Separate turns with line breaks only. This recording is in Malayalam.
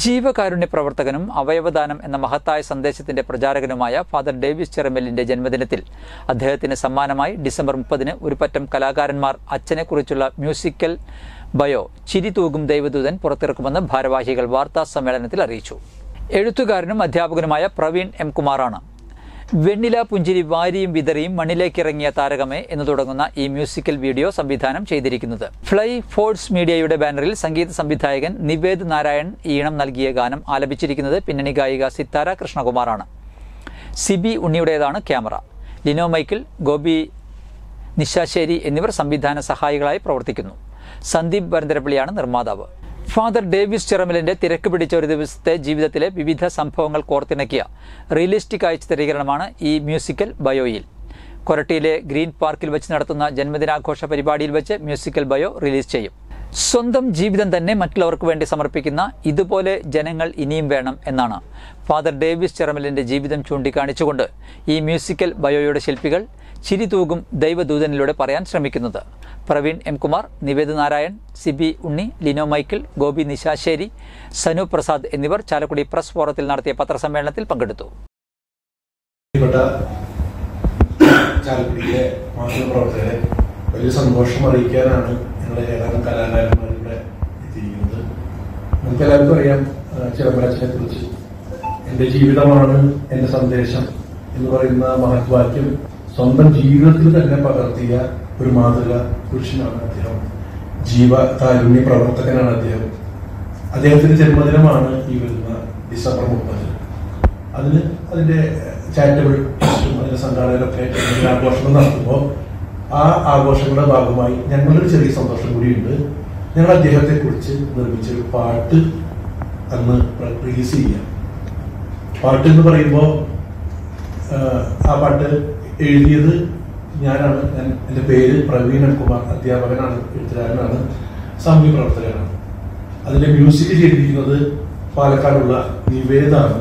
ജീവകാരുണ്യ പ്രവർത്തകനും അവയവദാനം എന്ന മഹത്തായ സന്ദേശത്തിന്റെ പ്രചാരകനുമായ ഫാദർ ഡേവിസ് ചിറമലിന്റെ ജന്മദിനത്തിൽ അദ്ദേഹത്തിന് സമ്മാനമായി ഡിസംബർ 30-ന് ഒരു പറ്റം കലാകാരന്മാർ അച്ഛനെക്കുറിച്ചുള്ള മ്യൂസിക്കൽ ബയോ ചിരി തൂകും ദൈവദൂതൻ പുറത്തിറക്കുമെന്ന് ഭാരവാഹികൾ വാർത്താ സമ്മേളനത്തിൽ അറിയിച്ചു. എഴുത്തുകാരനും അധ്യാപകനുമായ പ്രവീൺ എം കുമാറാണ് വെണ്ണില പുഞ്ചിരി വാരിയും വിതറിയും മണ്ണിലേക്കിറങ്ങിയ താരകമേ എന്ന് തുടങ്ങുന്ന ഈ മ്യൂസിക്കൽ വീഡിയോ സംവിധാനം ചെയ്തിരിക്കുന്നത്. ഫ്ലൈ ഫോഴ്സ് മീഡിയയുടെ ബാനറിൽ സംഗീത സംവിധായകൻ നിവേദ് നാരായൺ ഈണം നൽകിയ ഗാനം ആലപിച്ചിരിക്കുന്നത് പിന്നണി ഗായിക സിത്താര കൃഷ്ണകുമാറാണ്. സിബി ഉണ്ണിയുടേതാണ് ക്യാമറ. ലിനോ മൈക്കിൾ, ഗോപി നിശാശ്ശേരി എന്നിവർ സംവിധാന സഹായികളായി പ്രവർത്തിക്കുന്നു. സന്ദീപ് വരന്തരപ്പള്ളിയാണ് നിർമ്മാതാവ്. ഫാദർ ഡേവിസ് ചിറമലിന്റെ തിരക്ക് പിടിച്ച ഒരു ദിവസത്തെ ജീവിതത്തിലെ വിവിധ സംഭവങ്ങൾ കോർത്തിണക്കിയ റിയലിസ്റ്റിക് ആയ ചിത്രീകരണമാണ് ഈ മ്യൂസിക്കൽ ബയോയിൽ. കൊരട്ടിയിലെ ഗ്രീൻ പാർക്കിൽ വെച്ച് നടത്തുന്ന ജന്മദിനാഘോഷ പരിപാടിയിൽ വെച്ച് മ്യൂസിക്കൽ ബയോ റിലീസ് ചെയ്യും. സ്വന്തം ജീവിതം തന്നെ മറ്റുള്ളവർക്ക് വേണ്ടി സമർപ്പിക്കുന്ന ഇതുപോലെ ജനങ്ങൾ ഇനിയും വേണം എന്നാണ് ഫാദർ ഡേവിസ് ചിറമലിന്റെ ജീവിതം ചൂണ്ടിക്കാണിച്ചുകൊണ്ട് ഈ മ്യൂസിക്കൽ ബയോയുടെ ശില്പികൾ ചിരി തൂകും ദൈവദൂതനിലൂടെ പറയാൻ ശ്രമിക്കുന്നത്. പ്രവീൺ എം കുമാർ, നിവേദ് നാരായൺ, സിബി ഉണ്ണി, ലിനോ മൈക്കിൾ, ഗോപി നിശാശ്ശേരി, സനു പ്രസാദ് എന്നിവർ ചാലക്കുടി പ്രസ് ഫോറത്തിൽ നടത്തിയ പത്രസമ്മേളനത്തിൽ പങ്കെടുത്തു.
ചാലക്കുടിയിലെ മാധ്യമപ്രവർത്തകരെ വലിയ സന്തോഷം അറിയിക്കാനാണ് ഞങ്ങളുടെ ഏതാനും കലാകാരന്മാരുടെ എത്തിയിരിക്കുന്നത്. നമുക്ക് എല്ലാവർക്കും അറിയാം ചിറമലച്ചനെ കുറിച്ച്. എൻ്റെ ജീവിതമാണ് എൻ്റെ സന്ദേശം എന്ന് പറയുന്ന മഹത്വാക്യം സ്വന്തം ജീവിതത്തിൽ തന്നെ പകർത്തിയ ഒരു മാതൃക പുരുഷനാണ് അദ്ദേഹം. ജീവകാരുണ്യ പ്രവർത്തകനാണ് അദ്ദേഹം. അദ്ദേഹത്തിന്റെ ജന്മദിനമാണ് ഈ വരുന്ന ഡിസംബർ 30. അതിന്റെ ചാരിറ്റബിൾ ട്രസ്റ്റും അതിന്റെ സംഘാടകരൊക്കെ ആഘോഷങ്ങൾ നടത്തുമ്പോൾ ആ ആഘോഷങ്ങളുടെ ഭാഗമായി ഞങ്ങളൊരു ചെറിയ സന്തോഷം കൂടിയുണ്ട്. ഞങ്ങൾ അദ്ദേഹത്തെ കുറിച്ച് നിർമ്മിച്ചൊരു പാട്ട് അന്ന് റിലീസ് ചെയ്യാം. പാട്ട് എന്ന് പറയുമ്പോൾ ആ പാട്ട് എഴുതിയത് ഞാനാണ്. എൻ്റെ പേര് പ്രവീൺ എം കുമാർ. അധ്യാപകനാണ്, എഴുത്തുകാരനാണ്, സാമൂഹ്യ പ്രവർത്തകനാണ്. അതിന്റെ മ്യൂസിക് ചെയ്തിരിക്കുന്നത് പാലക്കാടുള്ള നിവേദാണ്.